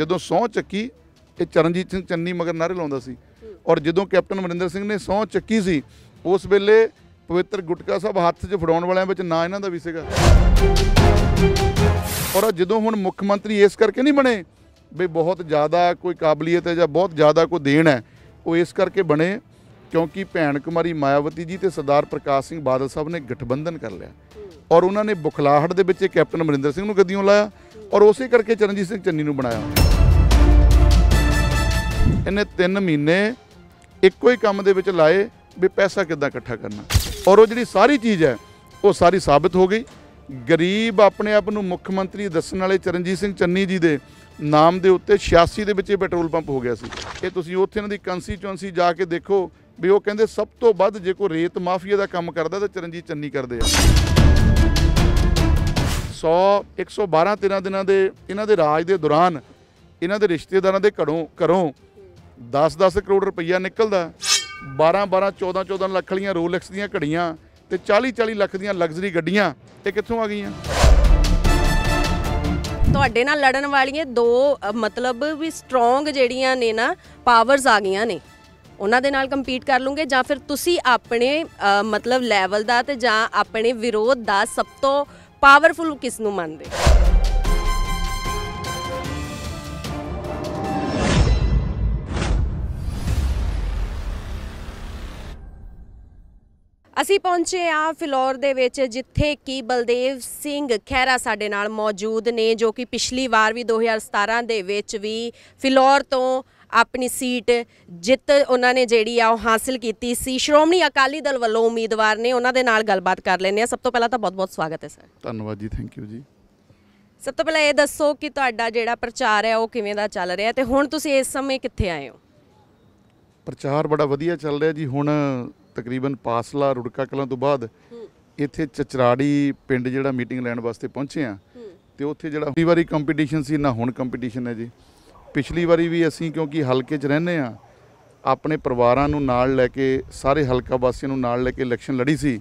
ਜਦੋਂ ਸਹੁੰ ਚੱਕੀ ਇਹ ਚਰਨਜੀਤ ਸਿੰਘ ਚੰਨੀ ਮਗਰ ਨਾਅਰੇ ਲਾਉਂਦਾ ਸੀ। ਔਰ ਜਦੋਂ ਕੈਪਟਨ ਅਮਰਿੰਦਰ ਸਿੰਘ ਨੇ ਸਹੁੰ ਚੱਕੀ ਸੀ ਉਸ ਵੇਲੇ ਪਵਿੱਤਰ ਗੁਟਕਾ ਸਾਹਿਬ ਹੱਥ 'ਚ ਫੜਾਉਣ ਵਾਲਿਆਂ ਵਿੱਚ ਨਾਂ ਇਹਨਾਂ ਦਾ ਵੀ ਸੀਗਾ। ਔਰ ਜਦੋਂ ਹੁਣ ਮੁੱਖ ਮੰਤਰੀ ਇਸ ਕਰਕੇ ਨਹੀਂ ਬਣੇ ਵੀ ਬਹੁਤ ਜ਼ਿਆਦਾ ਕੋਈ ਕਾਬਲੀਅਤ ਹੈ ਜਾਂ ਬਹੁਤ ਜ਼ਿਆਦਾ ਕੋਈ ਦੇਣ ਹੈ, ਉਹ ਇਸ ਕਰਕੇ ਬਣੇ ਕਿਉਂਕਿ ਭੈਣ ਕੁਮਾਰੀ ਮਾਇਆਵਤੀ ਜੀ ਤੇ ਸਰਦਾਰ ਪ੍ਰਕਾਸ਼ ਸਿੰਘ ਬਾਦਲ ਸਾਹਿਬ ਨੇ ਗਠਬੰਧਨ ਕਰ ਲਿਆ ਔਰ ਉਹਨਾਂ ਨੇ ਬੁਖਲਾਹਟ ਦੇ ਵਿੱਚ ਕੈਪਟਨ ਅਮਰਿੰਦਰ ਸਿੰਘ ਨੂੰ ਗੱਦੀਓਂ ਲਾਇਆ ਔਰ ਉਸੇ ਕਰਕੇ ਚਰਨਜੀਤ ਸਿੰਘ ਚੰਨੀ ਨੂੰ ਬਣਾਇਆ। ਇਹਨੇ 3 ਮਹੀਨੇ ਇੱਕੋ ਹੀ ਕੰਮ ਦੇ ਵਿੱਚ ਲਾਏ ਵੀ ਪੈਸਾ ਕਿੱਦਾਂ ਇਕੱਠਾ ਕਰਨਾ ਔਰ ਉਹ ਜਿਹੜੀ ਸਾਰੀ ਚੀਜ਼ ਹੈ ਉਹ ਸਾਰੀ ਸਾਬਿਤ ਹੋ ਗਈ। ਗਰੀਬ ਆਪਣੇ ਆਪ ਨੂੰ ਮੁੱਖ ਮੰਤਰੀ ਦੱਸਣ ਵਾਲੇ ਚਰਨਜੀਤ ਸਿੰਘ ਚੰਨੀ ਜੀ ਦੇ ਨਾਮ ਦੇ ਉੱਤੇ 86 ਦੇ ਵਿੱਚ ਇਹ ਪੈਟਰੋਲ ਪੰਪ ਹੋ ਗਿਆ ਸੀ। ਇਹ ਤੁਸੀਂ ਉੱਥੇ ਇਹਨਾਂ ਦੀ ਕੰਸਟੀਚੁਐਂਸੀ ਜਾ ਕੇ ਦੇਖੋ ਵੀ ਉਹ ਕਹਿੰਦੇ ਸਭ ਤੋਂ ਵੱਧ ਜੇ ਕੋਈ ਰੇਤ ਮਾਫੀਆ ਦਾ ਕੰਮ ਕਰਦਾ ਤਾਂ ਚਰਨਜੀਤ ਚੰਨੀ ਕਰਦੇ ਆ। 112-13 ਦਿਨਾਂ ਦੇ ਇਹਨਾਂ ਦੇ ਰਾਜ ਦੇ ਦੌਰਾਨ ਇਹਨਾਂ ਦੇ ਰਿਸ਼ਤੇਦਾਰਾਂ ਦੇ ਘਰੋਂ 10-10 ਕਰੋੜ ਰੁਪਈਆ ਨਿਕਲਦਾ, 12-12 14-14 ਲੱਖ ਵਾਲੀਆਂ ਰੋਲੈਕਸ ਦੀਆਂ ਘੜੀਆਂ ਤੇ 40-40 ਲੱਖ ਦੀਆਂ ਲਗਜ਼ਰੀ ਗੱਡੀਆਂ ਇਹ ਕਿੱਥੋਂ ਆ ਗਈਆਂ? ਤੁਹਾਡੇ ਨਾਲ ਲੜਨ ਵਾਲੀਆਂ ਦੋ ਮਤਲਬ ਵੀ ਸਟਰੋਂਗ ਜਿਹੜੀਆਂ ਨੇ ਨਾ ਪਾਵਰਸ ਆ ਗਈਆਂ ਨੇ, ਉਹਨਾਂ ਦੇ ਨਾਲ ਕੰਪੀਟ ਕਰ ਲੂੰਗੇ ਜਾਂ ਫਿਰ ਤੁਸੀਂ ਆਪਣੇ ਮਤਲਬ ਲੈਵਲ ਦਾ ਤੇ ਜਾਂ ਆਪਣੇ ਵਿਰੋਧ ਦਾ ਸਭ ਤੋਂ ਪਾਵਰਫੁਲ ਕਿਸ ਨੂੰ ਮੰਨਦੇ? ਅਸੀਂ ਪਹੁੰਚੇ ਆ ਫਿਲੌਰ ਦੇ ਵਿੱਚ ਜਿੱਥੇ ਕਿ ਬਲਦੇਵ ਸਿੰਘ ਖਹਿਰਾ ਸਾਡੇ ਨਾਲ ਮੌਜੂਦ ਨੇ ਜੋ ਕਿ ਪਿਛਲੀ ਵਾਰ ਵੀ 2017 ਦੇ ਵਿੱਚ ਵੀ ਫਿਲੌਰ ਤੋਂ ਆਪਣੀ ਸੀਟ ਜਿੱਤ ਉਹਨਾਂ ਨੇ ਜਿਹੜੀ ਆ ਉਹ ਹਾਸਿਲ ਕੀਤੀ ਸੀ। ਸ਼੍ਰੋਮਣੀ ਅਕਾਲੀ ਦਲ ਵੱਲੋਂ ਉਮੀਦਵਾਰ ਨੇ, ਉਹਨਾਂ ਦੇ ਨਾਲ ਗੱਲਬਾਤ ਕਰ ਲੈਂਦੇ ਆ। ਸਭ ਤੋਂ ਪਹਿਲਾਂ ਤਾਂ ਬਹੁਤ-ਬਹੁਤ ਸਵਾਗਤ ਹੈ ਸਰ। ਧੰਨਵਾਦ ਜੀ, ਥੈਂਕ ਯੂ ਜੀ। ਸਭ ਤੋਂ ਪਹਿਲਾਂ ਇਹ ਦੱਸੋ ਕਿ ਤੁਹਾਡਾ ਜਿਹੜਾ ਪ੍ਰਚਾਰ ਹੈ ਉਹ ਕਿਵੇਂ ਦਾ ਚੱਲ ਰਿਹਾ ਤੇ ਹੁਣ ਤੁਸੀਂ ਇਸ ਸਮੇਂ ਕਿੱਥੇ ਆਏ ਹੋ? ਪ੍ਰਚਾਰ ਬੜਾ ਵਧੀਆ ਚੱਲ ਰਿਹਾ ਜੀ। ਹੁਣ ਤਕਰੀਬਨ ਪਾਸਲਾ ਰੁੜਕਾ ਕਲਾਂ ਤੋਂ ਬਾਅਦ ਇੱਥੇ ਚਚਰਾੜੀ ਪਿੰਡ ਜਿਹੜਾ ਮੀਟਿੰਗ ਲੈਣ ਵਾਸਤੇ ਪਹੁੰਚੇ ਆ ਤੇ ਉੱਥੇ ਜਿਹੜਾ ਪਿਛਲੀ ਵਾਰੀ ਕੰਪੀਟੀਸ਼ਨ ਸੀ ਨਾ ਹੁਣ ਕੰਪੀਟੀਸ਼ਨ ਹੈ ਜੀ। ਪਿਛਲੀ ਵਾਰੀ ਵੀ ਅਸੀਂ ਕਿਉਂਕਿ ਹਲਕੇ 'ਚ ਰਹਿੰਦੇ ਆ, ਆਪਣੇ ਪਰਿਵਾਰਾਂ ਨੂੰ ਨਾਲ ਲੈ ਕੇ ਸਾਰੇ ਹਲਕਾ ਵਾਸੀਆਂ ਨੂੰ ਨਾਲ ਲੈ ਕੇ ਇਲੈਕਸ਼ਨ ਲੜੀ ਸੀ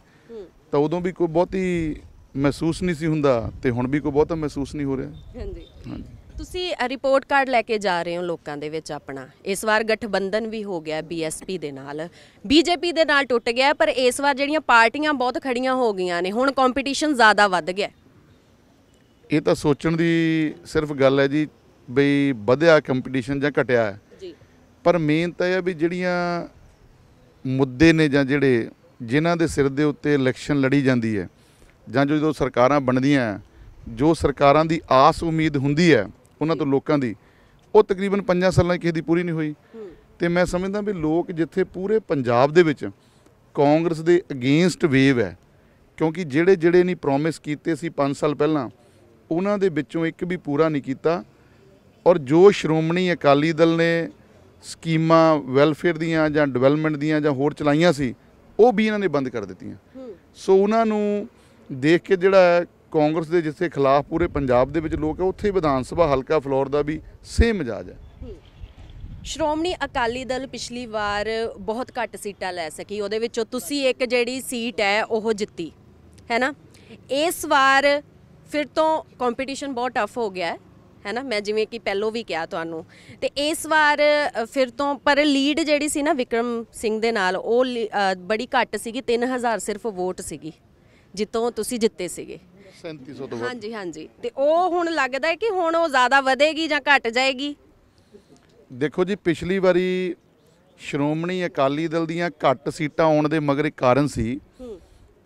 ਤਾਂ ਉਦੋਂ ਵੀ ਕੋਈ ਬਹੁਤੀ ਮਹਿਸੂਸ ਨਹੀਂ ਸੀ ਹੁੰਦਾ ਤੇ ਹੁਣ ਵੀ ਕੋਈ ਬਹੁਤਾ ਮਹਿਸੂਸ ਨਹੀਂ ਹੋ ਰਿਹਾ। ਹਾਂਜੀ ਹਾਂਜੀ। ਤੁਸੀਂ ਰਿਪੋਰਟ ਕਾਰਡ ਲੈ ਕੇ ਜਾ ਰਹੇ ਹੋ ਲੋਕਾਂ ਦੇ ਵਿੱਚ ਆਪਣਾ। ਇਸ ਵਾਰ ਗਠਬੰਧਨ ਵੀ ਹੋ ਗਿਆ BSP ਦੇ ਨਾਲ, BJP ਦੇ ਨਾਲ ਟੁੱਟ ਗਿਆ, ਪਰ ਇਸ ਵਾਰ ਜਿਹੜੀਆਂ ਪਾਰਟੀਆਂ ਬਹੁਤ ਖੜੀਆਂ ਹੋ ਗਈਆਂ ਨੇ, ਹੁਣ ਕੰਪੀਟੀਸ਼ਨ ਜ਼ਿਆਦਾ ਵੱਧ ਗਿਆ। ਇਹ ਤਾਂ ਸੋਚਣ ਦੀ ਸਿਰਫ ਗੱਲ ਹੈ ਜੀ ਬਈ ਵਧਿਆ ਕੰਪੀਟੀਸ਼ਨ ਜਾਂ ਘਟਿਆ ਹੈ ਜੀ, ਪਰ ਮੇਨ ਤਾਂ ਇਹ ਹੈ ਵੀ ਜਿਹੜੀਆਂ ਮੁੱਦੇ ਨੇ ਜਾਂ ਜਿਹੜੇ ਜਿਨ੍ਹਾਂ ਦੇ ਸਿਰ ਦੇ ਉੱਤੇ ਇਲੈਕਸ਼ਨ ਲੜੀ ਜਾਂਦੀ ਹੈ ਜਾਂ ਜਦੋਂ ਸਰਕਾਰਾਂ ਬਣਦੀਆਂ, ਜੋ ਸਰਕਾਰਾਂ ਦੀ ਆਸ ਉਮੀਦ ਹੁੰਦੀ ਹੈ ਉਹਨਾਂ ਤੋਂ ਲੋਕਾਂ ਦੀ, ਉਹ ਤਕਰੀਬਨ 5 ਸਾਲਾਂ ਕਿਸੇ ਦੀ ਪੂਰੀ ਨਹੀਂ ਹੋਈ। ਤੇ ਮੈਂ ਸਮਝਦਾ ਵੀ ਲੋਕ ਜਿੱਥੇ ਪੂਰੇ ਪੰਜਾਬ ਦੇ ਵਿੱਚ ਕਾਂਗਰਸ ਦੇ ਅਗੇਂਸਟ ਵੇਵ ਹੈ ਕਿਉਂਕਿ ਜਿਹੜੇ ਨਹੀਂ ਪ੍ਰੋਮਿਸ ਕੀਤੇ ਸੀ 5 ਸਾਲ ਪਹਿਲਾਂ ਉਹਨਾਂ ਦੇ ਵਿੱਚੋਂ ਇੱਕ ਵੀ ਪੂਰਾ ਨਹੀਂ ਕੀਤਾ ਔਰ ਜੋ ਸ਼੍ਰੋਮਣੀ ਅਕਾਲੀ ਦਲ ਨੇ ਸਕੀਮਾਂ ਵੈਲਫੇਅਰ ਦੀਆਂ ਜਾਂ ਡਿਵੈਲਪਮੈਂਟ ਦੀਆਂ ਜਾਂ ਹੋਰ ਚਲਾਈਆਂ ਸੀ ਉਹ ਵੀ ਇਹਨਾਂ ਨੇ ਬੰਦ ਕਰ ਦਿੱਤੀਆਂ। ਸੋ ਉਹਨਾਂ ਨੂੰ ਦੇਖ ਕੇ ਜਿਹੜਾ ਕਾਂਗਰਸ ਦੇ ਜਿੱਥੇ ਖਿਲਾਫ ਪੂਰੇ ਪੰਜਾਬ ਦੇ ਵਿੱਚ ਲੋਕ ਹੈ ਉੱਥੇ ਵਿਧਾਨ ਸਭਾ ਹਲਕਾ ਫਲੋਰ ਦਾ ਵੀ ਸੇਮ ਮਿਜਾਜ ਹੈ। ਸ਼੍ਰੋਮਣੀ ਅਕਾਲੀ ਦਲ ਪਿਛਲੀ ਵਾਰ ਬਹੁਤ ਘੱਟ ਸੀਟਾਂ ਲੈ ਸਕੀ, ਉਹਦੇ ਵਿੱਚੋਂ ਤੁਸੀਂ ਇੱਕ ਜਿਹੜੀ ਸੀਟ ਹੈ ਉਹ ਜਿੱਤੀ ਹੈ ਨਾ। ਇਸ ਵਾਰ ਫਿਰ ਤੋਂ ਕੰਪੀਟੀਸ਼ਨ ਬਹੁਤ ਟਫ ਹੋ ਗਿਆ ਹੈ ਨਾ, ਮੈਂ ਜਿਵੇਂ ਕਿ ਪਹਿਲੋਂ ਵੀ ਕਿਹਾ ਤੁਹਾਨੂੰ। ਤੇ ਇਸ ਵਾਰ ਫਿਰ ਤੋਂ ਪਰ ਲੀਡ ਜਿਹੜੀ ਸੀ ਨਾ ਵਿਕਰਮ ਸਿੰਘ ਦੇ ਨਾਲ ਉਹ ਬੜੀ ਘੱਟ ਸੀਗੀ, 3000 ਸਿਰਫ ਵੋਟ ਸੀਗੀ ਜਿੱਤੋਂ ਤੁਸੀਂ ਜਿੱਤੇ ਸੀਗੇ 3700 ਤੋਂ। ਹਾਂਜੀ ਹਾਂਜੀ। ਤੇ ਉਹ ਹੁਣ ਲੱਗਦਾ ਹੈ ਕਿ ਹੁਣ ਉਹ ਜ਼ਿਆਦਾ ਵਧੇਗੀ ਜਾਂ ਘਟ ਜਾਏਗੀ? ਦੇਖੋ ਜੀ, ਪਿਛਲੀ ਵਾਰੀ ਸ਼੍ਰੋਮਣੀ ਅਕਾਲੀ ਦਲ ਦੀਆਂ ਘੱਟ ਸੀਟਾਂ ਆਉਣ ਦੇ ਮਗਰ ਇੱਕ ਕਾਰਨ ਸੀ।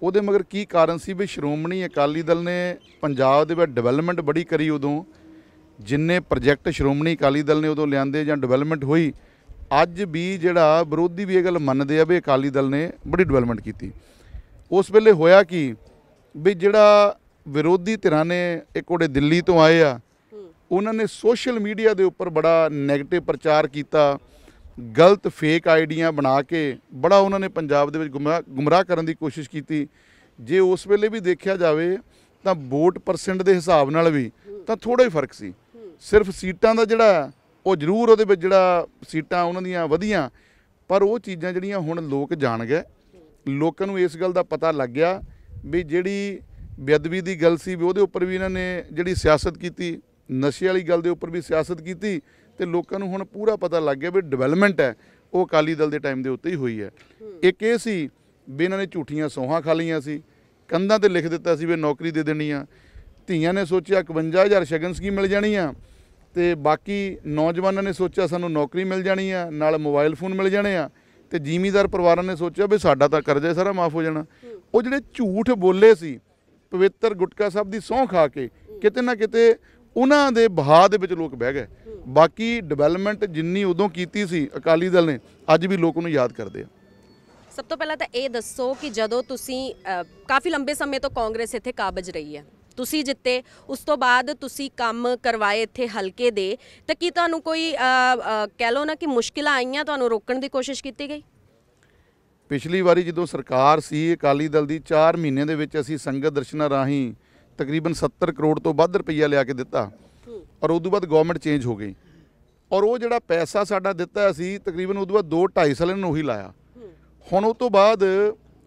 ਉਹਦੇ ਮਗਰ ਕੀ ਕਾਰਨ ਸੀ ਵੀ ਸ਼੍ਰੋਮਣੀ ਅਕਾਲੀ ਦਲ ਨੇ ਪੰਜਾਬ ਦੇ ਵਿੱਚ ਡਿਵੈਲਪਮੈਂਟ ਬੜੀ ਕਰੀ। ਉਦੋਂ ਜਿੰਨੇ ਪ੍ਰੋਜੈਕਟ ਸ਼੍ਰੋਮਣੀ ਅਕਾਲੀ ਦਲ ਨੇ ਉਦੋਂ ਲਿਆਂਦੇ ਜਾਂ ਡਿਵੈਲਪਮੈਂਟ ਹੋਈ, ਅੱਜ ਵੀ ਜਿਹੜਾ ਵਿਰੋਧੀ ਵੀ ਇਹ ਗੱਲ ਮੰਨਦੇ ਆ ਵੀ ਅਕਾਲੀ ਦਲ ਨੇ ਬੜੀ ਡਿਵੈਲਪਮੈਂਟ ਕੀਤੀ। ਉਸ ਵੇਲੇ ਹੋਇਆ ਕੀ ਵੀ ਜਿਹੜਾ ਵਿਰੋਧੀ ਧਿਰਾਂ ਨੇ ਇੱਕ ਉਹਦੇ ਦਿੱਲੀ ਤੋਂ ਆਏ ਆ, ਉਹਨਾਂ ਨੇ ਸੋਸ਼ਲ ਮੀਡੀਆ ਦੇ ਉੱਪਰ ਬੜਾ ਨੈਗੇਟਿਵ ਪ੍ਰਚਾਰ ਕੀਤਾ, ਗਲਤ ਫੇਕ ਆਈਡੀਆਂ ਬਣਾ ਕੇ ਬੜਾ ਉਹਨਾਂ ਨੇ ਪੰਜਾਬ ਦੇ ਵਿੱਚ ਗੁੰਮਰਾਹ ਕਰਨ ਦੀ ਕੋਸ਼ਿਸ਼ ਕੀਤੀ। ਜੇ ਉਸ ਵੇਲੇ ਵੀ ਦੇਖਿਆ ਜਾਵੇ ਤਾਂ ਵੋਟ ਪਰਸੈਂਟ ਦੇ ਹਿਸਾਬ ਨਾਲ ਵੀ ਤਾਂ ਥੋੜ੍ਹਾ ਹੀ ਫਰਕ ਸੀ। ਸਿਰਫ ਸੀਟਾਂ ਦਾ ਜਿਹੜਾ ਉਹ ਜ਼ਰੂਰ ਉਹਦੇ ਵਿੱਚ ਜਿਹੜਾ ਸੀਟਾਂ ਉਹਨਾਂ ਦੀਆਂ ਵਧੀਆਂ, ਪਰ ਉਹ ਚੀਜ਼ਾਂ ਜਿਹੜੀਆਂ ਹੁਣ ਲੋਕ ਜਾਣ ਗਏ, ਲੋਕਾਂ ਨੂੰ ਇਸ ਗੱਲ ਦਾ ਪਤਾ ਲੱਗ ਗਿਆ ਵੀ ਜਿਹੜੀ ਬੇਅਦਬੀ ਦੀ ਗੱਲ ਸੀ ਵੀ ਉਹਦੇ ਉੱਪਰ ਵੀ ਇਹਨਾਂ ਨੇ ਜਿਹੜੀ ਸਿਆਸਤ ਕੀਤੀ ਨਸ਼ੇ ਵਾਲੀ ਗੱਲ ਦੇ ਉੱਪਰ ਵੀ ਸਿਆਸਤ ਕੀਤੀ ਤੇ ਲੋਕਾਂ ਨੂੰ ਹੁਣ ਪੂਰਾ ਪਤਾ ਲੱਗ ਗਿਆ ਵੀ ਡਿਵੈਲਪਮੈਂਟ ਹੈ ਉਹ ਅਕਾਲੀ ਦਲ ਦੇ ਟਾਈਮ ਦੇ ਉੱਤੇ ਹੀ ਹੋਈ ਹੈ। ਇੱਕ ਇਹ ਸੀ ਵੀ ਇਹਨਾਂ ਨੇ ਝੂਠੀਆਂ ਸੌਹਾਂ ਖਾ ਲਈਆਂ ਸੀ, ਕੰਧਾਂ ਤੇ ਲਿਖ ਦਿੱਤਾ ਸੀ ਵੀ ਨੌਕਰੀ ਦੇ ਦੇਣੀ ਆ, ਧੀਆਂ ਨੇ ਸੋਚਿਆ 51,000 ਸ਼ਗਨ ਸਕੀਮ ਮਿਲ ਜਾਣੀ ਆ, ਤੇ ਬਾਕੀ ਨੌਜਵਾਨਾਂ ਨੇ ਸੋਚਿਆ ਸਾਨੂੰ ਨੌਕਰੀ ਮਿਲ ਜਾਣੀ ਆ, ਨਾਲ ਮੋਬਾਈਲ ਫੋਨ ਮਿਲ ਜਾਣੇ ਆ, ਤੇ ਜ਼ਿਮੀਂਦਾਰ ਪਰਿਵਾਰਾਂ ਨੇ ਸੋਚਿਆ ਵੀ ਸਾਡਾ ਤਾਂ ਕਰਜ਼ਾ ਸਾਰਾ ਮਾਫ ਹੋ ਜਾਣਾ। ਉਹ ਜਿਹੜੇ ਝੂਠ ਬੋਲੇ ਸੀ ਪਵਿੱਤਰ ਗੁਟਕਾ ਸਾਹਿਬ ਦੀ ਸਹੁੰ ਖਾ ਕੇ, ਕਿਤੇ ਨਾ ਕਿਤੇ ਉਹਨਾਂ ਦੇ ਬਹਾ ਦੇ ਵਿੱਚ ਲੋਕ ਬਹਿ ਗਏ। ਬਾਕੀ ਡਿਵੈਲਪਮੈਂਟ ਜਿੰਨੀ ਉਦੋਂ ਕੀਤੀ ਸੀ ਅਕਾਲੀ ਦਲ ਨੇ, ਅੱਜ ਵੀ ਲੋਕ ਉਹਨੂੰ ਯਾਦ ਕਰਦੇ ਆ। ਸਭ ਤੋਂ ਪਹਿਲਾਂ ਤਾਂ ਇਹ ਦੱਸੋ ਕਿ ਜਦੋਂ ਤੁਸੀਂ ਕਾਫੀ ਲੰਬੇ ਸਮੇਂ ਤੋਂ ਕਾਂਗਰਸ ਇੱਥੇ ਕਾਬਜ ਰਹੀ ਹੈ, ਤੁਸੀਂ ਜਿੱਤੇ, ਉਸ ਤੋਂ ਬਾਅਦ ਤੁਸੀਂ ਕੰਮ ਕਰਵਾਏ ਇੱਥੇ ਹਲਕੇ ਦੇ, ਤਾਂ ਕੀ ਤੁਹਾਨੂੰ ਕੋਈ ਕਹਿ ਲਓ ਨਾ ਕਿ ਮੁਸ਼ਕਿਲਾਂ ਆਈਆਂ, ਤੁਹਾਨੂੰ ਰੋਕਣ ਦੀ ਕੋਸ਼ਿਸ਼ ਕੀਤੀ ਗਈ? ਪਿਛਲੀ ਵਾਰੀ ਜਦੋਂ ਸਰਕਾਰ ਸੀ ਅਕਾਲੀ ਦਲ ਦੀ, 4 ਮਹੀਨਿਆਂ ਦੇ ਵਿੱਚ ਅਸੀਂ ਸੰਗਤ ਦਰਸ਼ਨਾਂ ਰਾਹੀਂ ਤਕਰੀਬਨ 70 ਕਰੋੜ ਤੋਂ ਵੱਧ ਰੁਪਈਆ ਲਿਆ ਕੇ ਦਿੱਤਾ, ਔਰ ਉਦੋਂ ਬਾਅਦ ਗਵਰਨਮੈਂਟ ਚੇਂਜ ਹੋ ਗਈ, ਔਰ ਉਹ ਜਿਹੜਾ ਪੈਸਾ ਸਾਡਾ ਦਿੱਤਾ ਅਸੀਂ ਤਕਰੀਬਨ ਉਦੋਂ ਬਾਅਦ 2-2.5 ਸਾਲਾਂ ਨੂੰ ਉਹੀ ਲਾਇਆ। ਹੁਣ ਉਹ ਤੋਂ ਬਾਅਦ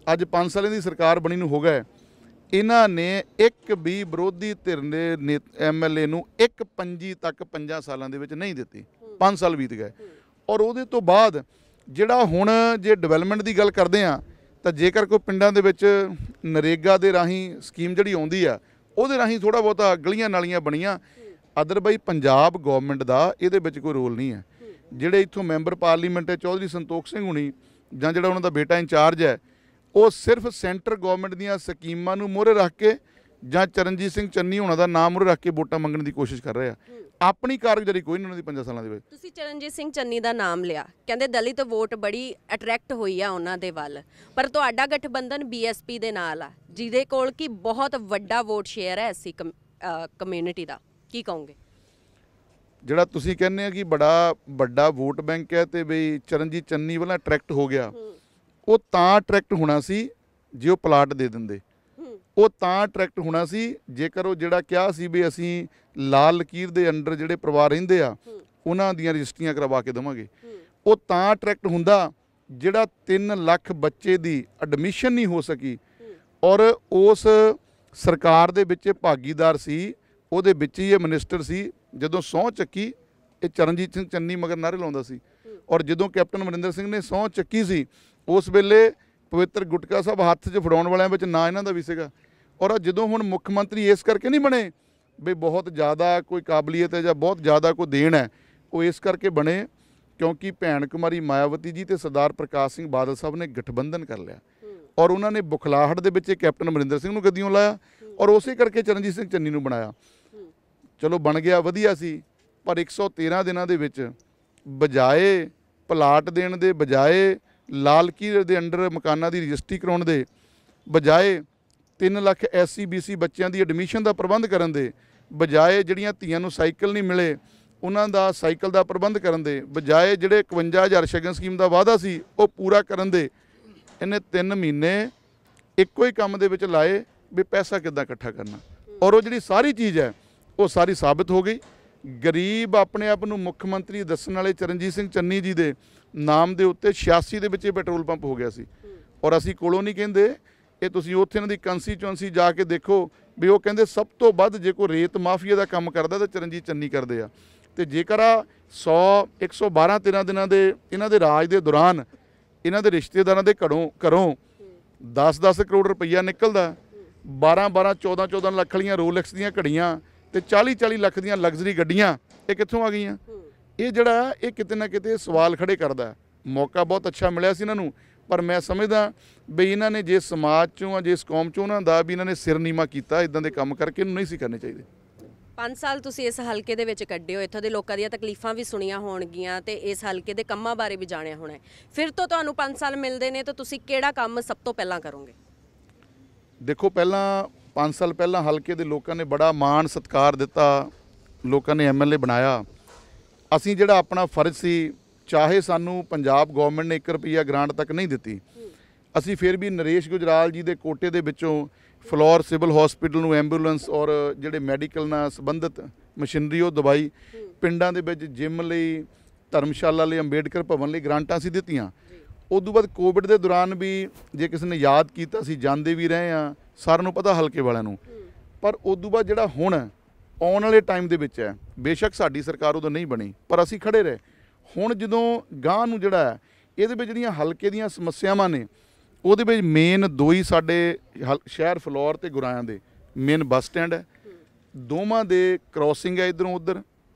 ਅੱਜ 5 ਸਾਲਾਂ ਦੀ ਸਰਕਾਰ ਬਣੀ ਨੂੰ ਹੋ ਗਏ, ਇਹਨਾਂ ਨੇ ਇੱਕ ਵੀ ਵਿਰੋਧੀ ਧਿਰ ਦੇ MLA ਨੂੰ ਇੱਕ ਪੰਜੀ ਤੱਕ 5 ਸਾਲਾਂ ਦੇ ਵਿੱਚ ਨਹੀਂ ਦਿੱਤੀ। 5 ਸਾਲ ਬੀਤ ਗਏ, ਔਰ ਉਹਦੇ ਤੋਂ ਬਾਅਦ ਜਿਹੜਾ ਹੁਣ ਜੇ ਡਿਵੈਲਪਮੈਂਟ ਦੀ ਗੱਲ ਕਰਦੇ ਆ ਤਾਂ ਜੇਕਰ ਕੋਈ ਪਿੰਡਾਂ ਦੇ ਵਿੱਚ ਨਰੇਗਾ ਦੇ ਰਾਹੀਂ ਸਕੀਮ ਜਿਹੜੀ ਆਉਂਦੀ ਆ ਉਹਦੇ ਰਾਹੀਂ ਥੋੜਾ ਬਹੁਤਾ ਗਲੀਆਂ ਨਾਲੀਆਂ ਬਣੀਆਂ, ਅਦਰਵਾਈਜ਼ ਪੰਜਾਬ ਗਵਰਨਮੈਂਟ ਦਾ ਇਹਦੇ ਵਿੱਚ ਕੋਈ ਰੋਲ ਨਹੀਂ ਹੈ। ਜਿਹੜੇ ਇੱਥੋਂ ਮੈਂਬਰ ਪਾਰਲੀਮੈਂਟ ਹੈ ਚੌਧਰੀ ਸੰਤੋਖ ਸਿੰਘ ਹੁਣੀ ਜਾਂ ਜਿਹੜਾ ਉਹਨਾਂ ਦਾ ਬੇਟਾ ਇੰਚਾਰਜ ਹੈ, ਉਹ ਸਿਰਫ ਸੈਂਟਰ ਗਵਰਨਮੈਂਟ ਦੀਆਂ ਸਕੀਮਾਂ ਨੂੰ ਮੂਹਰੇ ਰੱਖ ਕੇ ਜਾਂ ਚਰਨਜੀਤ ਸਿੰਘ ਚੰਨੀ ਹੋਣਾ ਦਾ ਨਾਮ ਮੂਹਰੇ ਰੱਖ ਕੇ ਵੋਟਾਂ ਮੰਗਣ ਦੀ ਕੋਸ਼ਿਸ਼ ਕਰ ਰਹੇ ਆ। ਆਪਣੀ ਕਾਰਗੁਜ਼ਾਰੀ ਕੋਈ ਨਹੀਂ ਉਹਨਾਂ ਦੀ 5 ਸਾਲਾਂ ਦੇ ਵਿੱਚ। ਤੁਸੀਂ ਚਰਨਜੀਤ ਸਿੰਘ ਚੰਨੀ ਦਾ ਨਾਮ ਲਿਆ, ਕਹਿੰਦੇ ਦਲਿਤ ਵੋਟ ਬੜੀ ਅਟਰੈਕਟ ਹੋਈ ਆ ਉਹਨਾਂ ਦੇ ਵੱਲ, ਪਰ ਤੁਹਾਡਾ ਗਠਬੰਧਨ BSP ਦੇ ਨਾਲ ਆ, ਜਿਹਦੇ ਕੋਲ ਕੀ ਬਹੁਤ ਵੱਡਾ ਵੋਟ ਸ਼ੇਅਰ ਹੈ ਐਸੀ ਕਮਿਊਨਿਟੀ ਦਾ, ਕੀ ਕਹੋਗੇ? ਜਿਹੜਾ ਤੁਸੀਂ ਕਹਿੰਦੇ ਆ ਕਿ ਬੜਾ ਵੱਡਾ ਵੋਟ ਬੈਂਕ ਹੈ ਤੇ ਬਈ ਚਰਨਜੀਤ ਚੰਨੀ ਵੱਲ ਅਟਰੈਕਟ ਹੋ ਗਿਆ, ਉਹ ਤਾਂ ਅਟਰੈਕਟ ਹੋਣਾ ਸੀ ਜੇ ਉਹ ਪਲਾਟ ਦੇ ਦਿੰਦੇ, ਉਹ ਤਾਂ ਅਟਰੈਕਟ ਹੋਣਾ ਸੀ ਜੇਕਰ ਉਹ ਜਿਹੜਾ ਕਿਹਾ ਸੀ ਵੀ ਅਸੀਂ ਲਾਲ ਲਕੀਰ ਦੇ ਅੰਡਰ ਜਿਹੜੇ ਪਰਿਵਾਰ ਰਹਿੰਦੇ ਆ ਉਹਨਾਂ ਦੀਆਂ ਰਜਿਸਟਰੀਆਂ ਕਰਵਾ ਕੇ ਦੇਵਾਂਗੇ, ਉਹ ਤਾਂ ਅਟਰੈਕਟ ਹੁੰਦਾ ਜਿਹੜਾ 3 ਲੱਖ ਬੱਚੇ ਦੀ ਐਡਮਿਸ਼ਨ ਨਹੀਂ ਹੋ ਸਕੀ, ਔਰ ਉਸ ਸਰਕਾਰ ਦੇ ਵਿੱਚ ਭਾਗੀਦਾਰ ਸੀ, ਉਹਦੇ ਵਿੱਚ ਹੀ ਇਹ ਮਿਨਿਸਟਰ ਸੀ ਜਦੋਂ ਸਹੁੰ ਚੱਕੀ, ਇਹ ਚਰਨਜੀਤ ਸਿੰਘ ਚੰਨੀ ਮਗਰ ਨਾਅਰੇ ਲਾਉਂਦਾ ਸੀ, ਔਰ ਜਦੋਂ ਕੈਪਟਨ ਅਮਰਿੰਦਰ ਸਿੰਘ ਨੇ ਸਹੁੰ ਚੱਕੀ ਸੀ ਉਸ ਵੇਲੇ ਪਵਿੱਤਰ ਗੁਟਕਾ ਸਾਹਿਬ ਹੱਥ 'ਚ ਫੜਾਉਣ ਵਾਲਿਆਂ ਵਿੱਚ ਨਾਂ ਇਹਨਾਂ ਦਾ ਵੀ ਸੀਗਾ। ਔਰ ਜਦੋਂ ਹੁਣ ਮੁੱਖ ਮੰਤਰੀ ਇਸ ਕਰਕੇ ਨਹੀਂ ਬਣੇ ਵੀ ਬਹੁਤ ਜ਼ਿਆਦਾ ਕੋਈ ਕਾਬਲੀਅਤ ਹੈ ਜਾਂ ਬਹੁਤ ਜ਼ਿਆਦਾ ਕੋਈ ਦੇਣ ਹੈ, ਉਹ ਇਸ ਕਰਕੇ ਬਣੇ ਕਿਉਂਕਿ ਭੈਣ ਕੁਮਾਰੀ ਮਾਇਆਵਤੀ ਜੀ ਤੇ ਸਰਦਾਰ ਪ੍ਰਕਾਸ਼ ਸਿੰਘ ਬਾਦਲ ਸਾਹਿਬ ਨੇ ਗਠਬੰਧਨ ਕਰ ਲਿਆ, ਔਰ ਉਹਨਾਂ ਨੇ ਬੁਖਲਾਹਟ ਦੇ ਵਿੱਚ ਕੈਪਟਨ ਅਮਰਿੰਦਰ ਸਿੰਘ ਨੂੰ ਗੱਦੀਓਂ ਲਾਇਆ, ਔਰ ਉਸੇ ਕਰਕੇ ਚਰਨਜੀਤ ਸਿੰਘ ਚੰਨੀ ਨੂੰ ਬਣਾਇਆ। ਚਲੋ ਬਣ ਗਿਆ, ਵਧੀਆ ਸੀ, ਪਰ 113 ਦਿਨਾਂ ਦੇ ਵਿੱਚ ਬਜਾਏ ਪਲਾਟ ਦੇਣ ਦੇ, ਬਜਾਏ ਲਾਲ ਕਿਲ੍ਹੇ ਦੇ ਅੰਡਰ ਮਕਾਨਾਂ ਦੀ ਰਜਿਸਟਰੀ ਕਰਾਉਣ ਦੇ, ਬਜਾਏ 3 ਲੱਖ SC BC ਬੱਚਿਆਂ ਦੀ ਐਡਮਿਸ਼ਨ ਦਾ ਪ੍ਰਬੰਧ ਕਰਨ ਦੇ, ਬਜਾਏ ਜਿਹੜੀਆਂ ਧੀਆਂ ਨੂੰ ਸਾਈਕਲ ਨਹੀਂ ਮਿਲੇ ਉਹਨਾਂ ਦਾ ਸਾਈਕਲ ਦਾ ਪ੍ਰਬੰਧ ਕਰਨ ਦੇ, ਬਜਾਏ ਜਿਹੜੇ 51,000 ਸ਼ਗਨ ਸਕੀਮ ਦਾ ਵਾਅਦਾ ਸੀ ਉਹ ਪੂਰਾ ਕਰਨ ਦੇ, ਇਹਨੇ 3 ਮਹੀਨੇ ਇੱਕੋ ਹੀ ਕੰਮ ਦੇ ਵਿੱਚ ਲਾਏ ਵੀ ਪੈਸਾ ਕਿੱਦਾਂ ਇਕੱਠਾ ਕਰਨਾ, ਔਰ ਉਹ ਜਿਹੜੀ ਸਾਰੀ ਚੀਜ਼ ਹੈ ਉਹ ਸਾਰੀ ਸਾਬਤ ਹੋ ਗਈ। ਗਰੀਬ ਆਪਣੇ ਆਪ ਨੂੰ ਮੁੱਖ ਮੰਤਰੀ ਦੱਸਣ ਵਾਲੇ ਚਰਨਜੀਤ ਸਿੰਘ ਚੰਨੀ ਜੀ ਦੇ ਨਾਮ ਦੇ ਉੱਤੇ 86 ਦੇ ਵਿੱਚ ਇਹ ਪੈਟਰੋਲ ਪੰਪ ਹੋ ਗਿਆ ਸੀ, ਔਰ ਅਸੀਂ ਕੋਲੋਂ ਨਹੀਂ ਕਹਿੰਦੇ, ਇਹ ਤੁਸੀਂ ਉੱਥੇ ਇਹਨਾਂ ਦੀ ਕੰਸਟੀਚੁਐਂਸੀ ਜਾ ਕੇ ਦੇਖੋ ਵੀ ਉਹ ਕਹਿੰਦੇ ਸਭ ਤੋਂ ਵੱਧ ਜੇ ਕੋਈ ਰੇਤ ਮਾਫੀਆ ਦਾ ਕੰਮ ਕਰਦਾ ਤਾਂ ਚਰਨਜੀਤ ਚੰਨੀ ਕਰਦੇ ਆ। ਤੇ ਜੇਕਰ ਆ 112-13 ਦਿਨਾਂ ਦੇ ਇਹਨਾਂ ਦੇ ਰਾਜ ਦੇ ਦੌਰਾਨ ਇਹਨਾਂ ਦੇ ਰਿਸ਼ਤੇਦਾਰਾਂ ਦੇ ਘਰੋਂ 10-10 ਕਰੋੜ ਰੁਪਈਆ ਨਿਕਲਦਾ, 12-12 14-14 ਲੱਖ ਵਾਲੀਆਂ ਰੋਲੈਕਸ ਦੀਆਂ ਘੜੀਆਂ ਤੇ 40-40 ਲੱਖ ਦੀਆਂ ਲਗਜ਼ਰੀ ਗੱਡੀਆਂ, ਇਹ ਕਿੱਥੋਂ ਆ ਗਈਆਂ? ਇਹ ਜਿਹੜਾ ਇਹ ਕਿਤੇ ਨਾ ਕਿਤੇ ਸਵਾਲ ਖੜੇ ਕਰਦਾ। ਮੌਕਾ ਬਹੁਤ ਅੱਛਾ ਮਿਲਿਆ ਸੀ ਇਹਨਾਂ ਨੂੰ, ਪਰ ਮੈਂ ਸਮਝਦਾ ਵੀ ਇਹਨਾਂ ਨੇ ਜੇ ਸਮਾਜ 'ਚੋਂ ਆ, ਜੇ ਇਸ ਕੌਮ 'ਚੋਂ ਉਹਨਾਂ ਦਾ ਵੀ ਇਹਨਾਂ ਨੇ ਸਿਰ ਨੀਵਾਂ ਕੀਤਾ, ਇਦਾਂ ਦੇ ਕੰਮ ਕਰਕੇ ਇਹਨੂੰ ਨਹੀਂ ਸੀ ਕਰਨੇ ਚਾਹੀਦੇ। 5 ਸਾਲ ਤੁਸੀਂ ਇਸ ਹਲਕੇ ਦੇ ਵਿੱਚ ਕੱਢੇ ਹੋ, ਇੱਥੋਂ ਦੇ ਲੋਕਾਂ ਦੀਆਂ ਤਕਲੀਫਾਂ ਵੀ ਸੁਣੀਆਂ ਹੋਣਗੀਆਂ ਤੇ ਇਸ ਹਲਕੇ ਦੇ ਕੰਮਾਂ ਬਾਰੇ ਵੀ ਜਾਣਿਆ ਹੋਣਾ ਹੈ। ਫਿਰ ਤੋਂ ਤੁਹਾਨੂੰ 5 ਸਾਲ ਮਿਲਦੇ ਨੇ ਤਾਂ ਤੁਸੀਂ ਕਿਹੜਾ ਕੰਮ ਸਭ ਤੋਂ ਪਹਿਲਾਂ ਕਰੋਗੇ? ਦੇਖੋ, ਪਹਿਲਾਂ 5 ਸਾਲ ਪਹਿਲਾਂ ਹਲਕੇ ਦੇ ਲੋਕਾਂ ਨੇ ਬੜਾ ਮਾਣ ਸਤਿਕਾਰ ਦਿੱਤਾ, ਲੋਕਾਂ ਨੇ MLA ਬਣਾਇਆ। ਅਸੀਂ ਜਿਹੜਾ ਆਪਣਾ ਫਰਜ਼ ਸੀ, ਚਾਹੇ ਸਾਨੂੰ ਪੰਜਾਬ ਗਵਰਨਮੈਂਟ ਨੇ 1 ਰੁਪਈਆ ਗ੍ਰਾਂਟ ਤੱਕ ਨਹੀਂ ਦਿੱਤੀ, ਅਸੀਂ ਫਿਰ ਵੀ ਨਰੇਸ਼ ਗੁਜਰਾਲ ਜੀ ਦੇ ਕੋਟੇ ਦੇ ਵਿੱਚੋਂ ਫਲੋਰ ਸਿਵਲ ਹਸਪੀਟਲ ਨੂੰ ਐਂਬੂਲੈਂਸ ਔਰ ਜਿਹੜੇ ਮੈਡੀਕਲ ਨਾਲ ਸੰਬੰਧਿਤ ਮਸ਼ੀਨਰੀ ਉਹ ਦਵਾਈ, ਪਿੰਡਾਂ ਦੇ ਵਿੱਚ ਜਿਮ ਲਈ, ਧਰਮਸ਼ਾਲਾ ਲਈ, ਅੰਬੇਡਕਰ ਭਵਨ ਲਈ ਗ੍ਰਾਂਟਾਂ ਅਸੀਂ ਦਿੱਤੀਆਂ। ਉਦੋਂ ਬਾਅਦ ਕੋਵਿਡ ਦੇ ਦੌਰਾਨ ਵੀ ਜੇ ਕਿਸੇ ਨੇ ਯਾਦ ਕੀਤਾ, ਅਸੀਂ ਜਾਂਦੇ ਵੀ ਰਹੇ ਹਾਂ, ਸਾਰਿਆਂ ਨੂੰ ਪਤਾ ਹਲਕੇ ਵਾਲਿਆਂ ਨੂੰ। ਪਰ ਉਦੋਂ ਬਾਅਦ ਜਿਹੜਾ ਹੁਣ ਆਉਣ ਵਾਲੇ ਟਾਈਮ ਦੇ ਵਿੱਚ ਹੈ। ਬੇਸ਼ੱਕ ਸਾਡੀ ਸਰਕਾਰ ਉਦੋਂ ਨਹੀਂ ਬਣੀ, ਪਰ ਅਸੀਂ ਖੜੇ ਰਹੇ। ਹੁਣ ਜਦੋਂ ਗਾਂਹ ਨੂੰ ਜਿਹੜਾ ਹੈ, ਇਹਦੇ ਵਿੱਚ ਜਿਹੜੀਆਂ ਹਲਕੇ ਦੀਆਂ ਸਮੱਸਿਆਵਾਂ ਨੇ, ਉਹਦੇ ਵਿੱਚ ਮੇਨ ਦੋ ਹੀ ਸਾਡੇ ਸ਼ਹਿਰ ਫਲੋਰ ਤੇ ਗੁਰਾਇਆਂ ਦੇ ਮੇਨ ਬੱਸ ਸਟੈਂਡ ਹੈ, ਦੋਵਾਂ ਦੇ ਕ੍ਰੋਸਿੰਗ ਹੈ ਇੱਧਰੋਂ ਉੱਧਰ,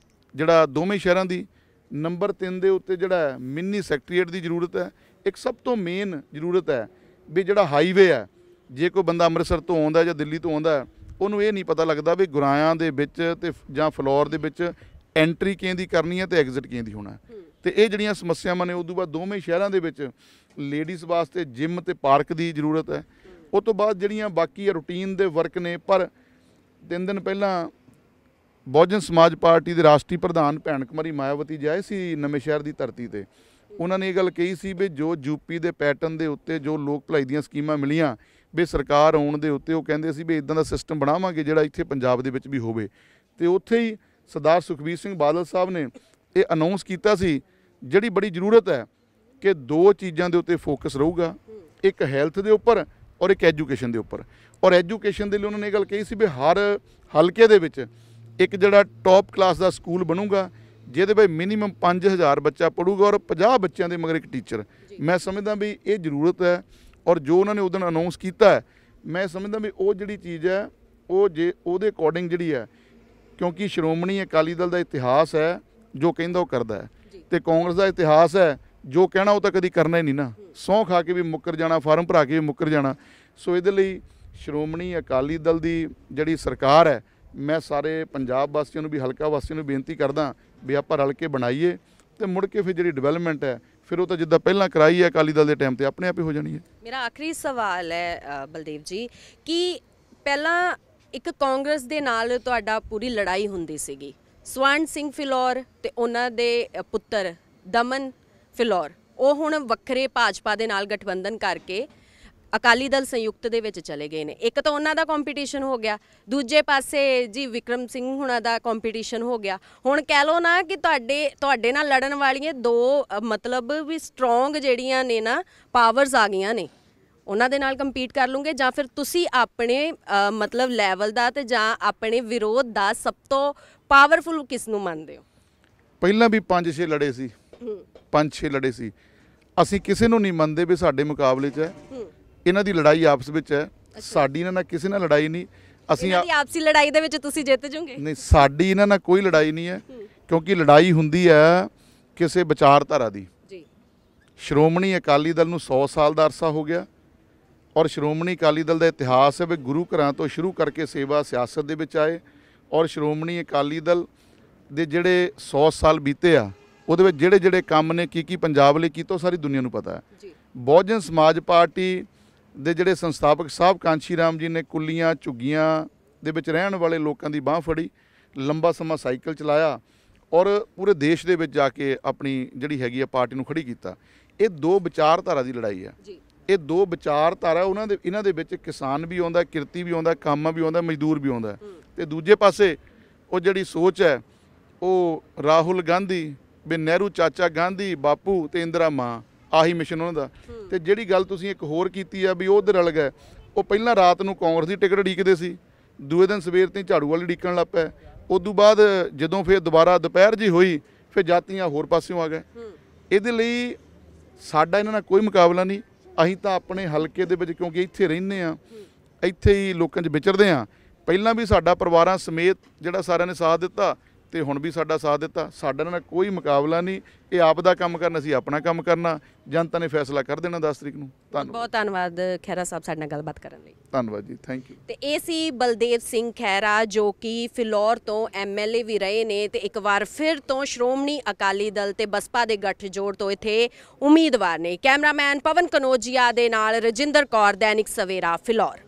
ਜਿਹੜਾ ਦੋਵੇਂ ਸ਼ਹਿਰਾਂ ਦੀ। ਨੰਬਰ 3 ਦੇ ਉੱਤੇ ਜਿਹੜਾ ਹੈ ਮਿੰਨੀ ਸੈਕਟਰੀਏਟ ਦੀ ਜ਼ਰੂਰਤ ਹੈ। ਇੱਕ ਸਭ ਤੋਂ ਮੇਨ ਜ਼ਰੂਰਤ ਹੈ ਵੀ ਜਿਹੜਾ ਹਾਈਵੇ ਹੈ, ਜੇ ਕੋਈ ਬੰਦਾ ਅੰਮ੍ਰਿਤਸਰ ਤੋਂ ਆਉਂਦਾ ਜਾਂ ਦਿੱਲੀ ਤੋਂ ਆਉਂਦਾ, ਉਹਨੂੰ ਇਹ ਨਹੀਂ ਪਤਾ ਲੱਗਦਾ ਵੀ ਗੁਰਾਇਆਂ ਦੇ ਵਿੱਚ ਤੇ ਜਾਂ ਫਲੋਰ ਦੇ ਵਿੱਚ ਐਂਟਰੀ ਕਿਹਦੀ ਕਰਨੀ ਹੈ ਤੇ ਐਗਜ਼ਿਟ ਕਿਹਦੀ ਹੋਣਾ। ਤੇ ਇਹ ਜਿਹੜੀਆਂ ਸਮੱਸਿਆਵਾਂ ਨੇ, ਉਦੋਂ ਬਾਅਦ ਦੋਵੇਂ ਸ਼ਹਿਰਾਂ ਦੇ ਵਿੱਚ ਲੇਡੀਜ਼ ਵਾਸਤੇ ਜਿਮ ਤੇ ਪਾਰਕ ਦੀ ਜ਼ਰੂਰਤ ਹੈ। ਉਹ ਤੋਂ ਬਾਅਦ ਜਿਹੜੀਆਂ ਬਾਕੀ ਰੂਟੀਨ ਦੇ ਵਰਕ ਨੇ, ਪਰ 3 ਦਿਨ ਪਹਿਲਾਂ ਬਹੁਜਨ ਸਮਾਜ ਪਾਰਟੀ ਦੇ ਰਾਸ਼ਟਰੀ ਪ੍ਰਧਾਨ ਭੈਣ ਕੁਮਾਰੀ ਮਾਇਆਵਤੀ ਜੀ ਆਏ ਸੀ ਨਵੇਂ ਸ਼ਹਿਰ ਦੀ ਧਰਤੀ ਤੇ। ਉਹਨਾਂ ਨੇ ਇਹ ਗੱਲ ਕਹੀ ਸੀ ਵੀ ਜੋ ਯੂਪੀ ਦੇ ਪੈਟਰਨ ਦੇ ਉੱਤੇ ਜੋ ਲੋਕ ਭਲਾਈ ਦੀਆਂ ਸਕੀਮਾਂ ਮਿਲੀਆਂ, ਵੀ ਸਰਕਾਰ ਆਉਣ ਦੇ ਉੱਤੇ ਉਹ ਕਹਿੰਦੇ ਸੀ ਵੀ ਇਦਾਂ ਦਾ ਸਿਸਟਮ ਬਣਾਵਾਂਗੇ ਜਿਹੜਾ ਇੱਥੇ ਪੰਜਾਬ ਦੇ ਵਿੱਚ ਵੀ ਹੋਵੇ। ਤੇ ਉੱਥੇ ਹੀ ਸਰਦਾਰ ਸੁਖਬੀਰ ਸਿੰਘ ਬਾਦਲ ਸਾਹਿਬ ਨੇ ਇਹ ਅਨਾਉਂਸ ਕੀਤਾ ਸੀ, ਜਿਹੜੀ ਬੜੀ ਜ਼ਰੂਰਤ ਹੈ ਕਿ 2 ਚੀਜ਼ਾਂ ਦੇ ਉੱਤੇ ਫੋਕਸ ਰਹੂਗਾ, ਇੱਕ ਹੈਲਥ ਦੇ ਉੱਪਰ ਔਰ ਇੱਕ ਐਜੂਕੇਸ਼ਨ ਦੇ ਉੱਪਰ। ਔਰ ਐਜੂਕੇਸ਼ਨ ਦੇ ਲਈ ਉਹਨਾਂ ਨੇ ਇਹ ਗੱਲ ਕਹੀ ਸੀ ਵੀ ਹਰ ਹਲਕੇ ਦੇ ਵਿੱਚ ਇੱਕ ਜਿਹੜਾ ਟੌਪ ਕਲਾਸ ਦਾ ਸਕੂਲ ਬਣੂਗਾ, ਜਿਹਦੇ ਵਿੱਚ ਮਿਨੀਮਮ 5000 ਬੱਚਾ ਪੜੂਗਾ ਔਰ 50 ਬੱਚਿਆਂ ਦੇ ਮਗਰ ਇੱਕ ਟੀਚਰ। ਮੈਂ ਸਮਝਦਾ ਵੀ ਇਹ ਜ਼ਰੂਰਤ ਹੈ। ਔਰ ਜੋ ਉਹਨਾਂ ਨੇ ਉਦੋਂ ਅਨਾਉਂਸ ਕੀਤਾ ਹੈ, ਮੈਂ ਸਮਝਦਾ ਵੀ ਉਹ ਜਿਹੜੀ ਚੀਜ਼ ਹੈ, ਉਹ ਜੇ ਉਹਦੇ ਅਕੋਰਡਿੰਗ ਜਿਹੜੀ ਹੈ, ਕਿਉਂਕਿ ਸ਼੍ਰੋਮਣੀ ਅਕਾਲੀ ਦਲ ਦਾ ਇਤਿਹਾਸ ਹੈ ਜੋ ਕਹਿੰਦਾ ਉਹ ਕਰਦਾ ਹੈ, ਤੇ ਕਾਂਗਰਸ ਦਾ ਇਤਿਹਾਸ ਹੈ ਜੋ ਕਹਿਣਾ ਉਹ ਤਾਂ ਕਦੀ ਕਰਨਾ ਹੀ ਨਹੀਂ ਨਾ। ਸਹੁੰ ਖਾ ਕੇ ਵੀ ਮੁੱਕਰ ਜਾਣਾ, ਫਾਰਮ ਭਰਾ ਕੇ ਵੀ ਮੁੱਕਰ ਜਾਣਾ। ਸੋ ਇਹਦੇ ਲਈ ਸ਼੍ਰੋਮਣੀ ਅਕਾਲੀ ਦਲ ਦੀ ਜਿਹੜੀ ਸਰਕਾਰ ਹੈ, ਮੈਂ ਸਾਰੇ ਪੰਜਾਬ ਵਾਸੀਆਂ ਨੂੰ ਵੀ ਹਲਕਾ ਵਾਸੀਆਂ ਨੂੰ ਬੇਨਤੀ ਕਰਦਾ ਵੀ ਆਪਾਂ ਰਲ ਕੇ ਬਣਾਈਏ, ਤੇ ਮੁੜ ਕੇ ਫਿਰ ਜਿਹੜੀ ਡਿਵੈਲਪਮੈਂਟ ਹੈ ਫਿਰ ਉਹ ਤਾਂ ਜਿੱਦਾਂ ਪਹਿਲਾਂ ਕਰਾਈ ਹੈ ਅਕਾਲੀ ਦਲ ਦੇ ਟਾਈਮ ਤੇ ਆਪਣੇ ਆਪ ਹੀ ਹੋ ਜਾਣੀ ਹੈ। ਮੇਰਾ ਆਖਰੀ ਸਵਾਲ ਹੈ ਬਲਦੇਵ ਜੀ, ਕਿ ਪਹਿਲਾਂ ਇੱਕ ਕਾਂਗਰਸ ਦੇ ਨਾਲ ਤੁਹਾਡਾ ਪੂਰੀ ਲੜਾਈ ਹੁੰਦੀ ਸੀਗੀ, ਸਵਰਨ ਸਿੰਘ ਫਿਲੌਰ ਤੇ ਉਹਨਾਂ ਦੇ ਪੁੱਤਰ ਦਮਨ ਫਿਲੌਰ, ਉਹ ਹੁਣ ਵੱਖਰੇ ਭਾਜਪਾ ਦੇ ਨਾਲ ਗਠਬੰਧਨ ਕਰਕੇ ਅਕਾਲੀ ਦਲ ਸੰਯੁਕਤ ਦੇ ਵਿੱਚ ਚਲੇ ਗਏ ਨੇ। ਇੱਕ ਤਾਂ ਉਹਨਾਂ ਦਾ ਕੰਪੀਟੀਸ਼ਨ ਹੋ ਗਿਆ, ਦੂਜੇ ਪਾਸੇ ਜੀ ਵਿਕਰਮ ਸਿੰਘ ਹੁਣਾਂ ਦਾ ਕੰਪੀਟੀਸ਼ਨ ਹੋ ਗਿਆ। ਹੁਣ ਕਹਿ ਲਓ ਨਾ ਕਿ ਤੁਹਾਡੇ ਨਾਲ ਲੜਨ ਵਾਲੀਆਂ 2 ਮਤਲਬ ਵੀ ਸਟਰੋਂਗ ਜਿਹੜੀਆਂ ਨੇ ਨਾ ਪਾਵਰਸ ਆ ਗਈਆਂ ਨੇ, ਉਹਨਾਂ ਦੇ ਨਾਲ ਕੰਪੀਟ ਕਰ ਲੂੰਗੇ, ਜਾਂ ਫਿਰ ਤੁਸੀਂ ਆਪਣੇ ਮਤਲਬ ਲੈਵਲ ਦਾ ਤੇ ਜਾਂ ਆਪਣੇ ਵਿਰੋਧ ਦਾ ਸਭ ਤੋਂ ਪਾਵਰਫੁਲ ਕਿਸ ਨੂੰ ਮੰਨਦੇ ਹੋ? ਪਹਿਲਾਂ ਵੀ 5-6 ਲੜੇ ਸੀ, 5-6 ਲੜੇ ਸੀ। ਅਸੀਂ ਕਿਸੇ ਨੂੰ ਨਹੀਂ ਮੰਨਦੇ ਵੀ ਸਾਡੇ ਮੁਕਾਬਲੇ 'ਚ ਹੈ। ਇਹਨਾਂ ਦੀ ਲੜਾਈ ਆਪਸ ਵਿੱਚ ਹੈ, ਸਾਡੀ ਇਹਨਾਂ ਨਾਲ ਕਿਸੇ ਨਾਲ ਲੜਾਈ ਨਹੀਂ। ਅਸੀਂ ਆਪਸੀ ਲੜਾਈ ਦੇ ਵਿੱਚ ਤੁਸੀਂ ਜਿੱਤ ਜੂਗੇ? ਨਹੀਂ, ਸਾਡੀ ਇਹਨਾਂ ਨਾਲ ਕੋਈ ਲੜਾਈ ਨਹੀਂ ਹੈ, ਕਿਉਂਕਿ ਲੜਾਈ ਹੁੰਦੀ ਹੈ ਕਿਸੇ ਵਿਚਾਰਧਾਰਾ ਦੀ। ਜੀ, ਸ਼੍ਰੋਮਣੀ ਅਕਾਲੀ ਦਲ ਨੂੰ 100 ਸਾਲ ਦਾ ਅਰਸਾ ਹੋ ਗਿਆ, ਔਰ ਸ਼੍ਰੋਮਣੀ ਅਕਾਲੀ ਦਲ ਦਾ ਇਤਿਹਾਸ ਹੈ ਵੀ ਗੁਰੂ ਘਰਾਂ ਤੋਂ ਸ਼ੁਰੂ ਕਰਕੇ ਸੇਵਾ ਸਿਆਸਤ ਦੇ ਵਿੱਚ ਆਏ, ਔਰ ਸ਼੍ਰੋਮਣੀ ਅਕਾਲੀ ਦਲ ਦੇ ਜਿਹੜੇ 100 ਸਾਲ ਬੀਤੇ ਆ, ਉਹਦੇ ਵਿੱਚ ਜਿਹੜੇ ਜਿਹੜੇ ਕੰਮ ਨੇ ਕੀ ਪੰਜਾਬ ਲਈ ਕੀਤਾ, ਉਹ ਸਾਰੀ ਦੁਨੀਆ ਨੂੰ ਪਤਾ ਹੈ। ਬਹੁਜਨ ਸਮਾਜ ਪਾਰਟੀ ਦੇ ਜਿਹੜੇ ਸੰਸਥਾਪਕ ਸਾਹਿਬ ਕਾਂਸ਼ੀ ਰਾਮ ਜੀ ਨੇ ਕੁੱਲੀਆਂ ਝੁੱਗੀਆਂ ਦੇ ਵਿੱਚ ਰਹਿਣ ਵਾਲੇ ਲੋਕਾਂ ਦੀ ਬਾਂਹ ਫੜੀ, ਲੰਬਾ ਸਮਾਂ ਸਾਈਕਲ ਚਲਾਇਆ, ਔਰ ਪੂਰੇ ਦੇਸ਼ ਦੇ ਵਿੱਚ ਜਾ ਕੇ ਆਪਣੀ ਜਿਹੜੀ ਹੈਗੀ ਆ ਪਾਰਟੀ ਨੂੰ ਖੜੀ ਕੀਤਾ। ਇਹ 2 ਵਿਚਾਰਧਾਰਾ ਦੀ ਲੜਾਈ ਹੈ। ਇਹ 2 ਵਿਚਾਰਧਾਰਾ ਇਹਨਾਂ ਦੇ ਵਿੱਚ ਕਿਸਾਨ ਵੀ ਆਉਂਦਾ, ਕਿਰਤੀ ਵੀ ਆਉਂਦਾ, ਕਾਮਾ ਵੀ ਆਉਂਦਾ, ਮਜ਼ਦੂਰ ਵੀ ਆਉਂਦਾ, ਤੇ ਦੂਜੇ ਪਾਸੇ ਉਹ ਜਿਹੜੀ ਸੋਚ ਹੈ ਉਹ ਰਾਹੁਲ ਗਾਂਧੀ ਵੀ ਨਹਿਰੂ ਚਾਚਾ ਗਾਂਧੀ ਬਾਪੂ ਤੇ ਇੰਦਰਾ ਮਾਂ, ਆਹੀ ਮਿਸ਼ਨ ਉਹਨਾਂ ਦਾ। ਤੇ ਜਿਹੜੀ ਗੱਲ ਤੁਸੀਂ ਇੱਕ ਹੋਰ ਕੀਤੀ ਆ ਵੀ ਉਹ ਉਧਰ ਰਲ ਗਏ, ਉਹ ਪਹਿਲਾਂ ਰਾਤ ਨੂੰ ਕਾਂਗਰਸ ਦੀ ਟਿਕਟ ਉਡੀਕਦੇ ਸੀ, ਦੂਏ ਦਿਨ ਸਵੇਰ ਤੇ ਝਾੜੂ ਵਾਲੀ ਉਡੀਕਣ ਲੱਗ ਪਏ। ਉਦੋਂ ਬਾਅਦ ਜਦੋਂ ਫਿਰ ਦੁਬਾਰਾ ਦੁਪਹਿਰ ਜੀ ਹੋਈ, ਫਿਰ ਜਾਤੀਆਂ ਹੋਰ ਪਾਸਿਓਂ ਆ ਗਏ। ਇਹਦੇ ਲਈ ਸਾਡਾ ਇਹਨਾਂ ਨਾਲ ਕੋਈ ਮੁਕਾਬਲਾ ਨਹੀਂ। ਅਸੀਂ ਤਾਂ ਆਪਣੇ ਹਲਕੇ ਦੇ ਵਿੱਚ, ਕਿਉਂਕਿ ਇੱਥੇ ਰਹਿੰਦੇ ਆ, ਇੱਥੇ ਹੀ ਲੋਕਾਂ 'ਚ ਵਿਚਰਦੇ ਆ। ਪਹਿਲਾਂ ਵੀ ਸਾਡਾ ਪਰਿਵਾਰਾਂ ਸਮੇਤ ਜਿਹੜਾ ਸਾਰਿਆਂ ਨੇ ਸਾਥ ਦਿੱਤਾ, ਤੇ ਹੁਣ ਵੀ ਸਾਡਾ ਸਾਥ ਦਿੱਤਾ। ਸਾਡਾ ਨਾਲ ਕੋਈ ਮੁਕਾਬਲਾ ਨਹੀਂ। ਇਹ ਆਪ ਦਾ ਕੰਮ ਕਰਨਾ, ਅਸੀਂ ਆਪਣਾ ਕੰਮ ਕਰਨਾ। ਜਨਤਾ ਨੇ ਫੈਸਲਾ ਕਰ ਦੇਣਾ 10 ਤਰੀਕ ਨੂੰ। ਧੰਨਵਾਦ, ਬਹੁਤ ਧੰਨਵਾਦ ਖਹਿਰਾ ਸਾਹਿਬ ਸਾਡੇ ਨਾਲ ਗੱਲਬਾਤ ਕਰਨ ਲਈ। ਧੰਨਵਾਦ ਜੀ, ਥੈਂਕ ਯੂ। ਤੇ ਇਹ ਸੀ ਬਲਦੇਵ ਸਿੰਘ ਖਹਿਰਾ, ਜੋ ਕਿ ਫਿਲੌਰ ਤੋਂ MLA ਵੀ ਰਹੇ ਨੇ ਤੇ ਇੱਕ ਵਾਰ ਫਿਰ ਤੋਂ ਸ਼੍ਰੋਮਣੀ ਅਕਾਲੀ ਦਲ ਤੇ ਬਸਪਾ ਦੇ ਗੱਠਜੋੜ ਤੋਂ ਇੱਥੇ ਉਮੀਦਵਾਰ ਨੇ। ਕੈਮਰਾਮੈਨ ਪਵਨ ਕਨੋਜੀਆ ਦੇ ਨਾਲ ਰਜਿੰਦਰ ਕੌਰ, ਦੈਨਿਕ ਸਵੇਰਾ, ਫਿਲੌਰ।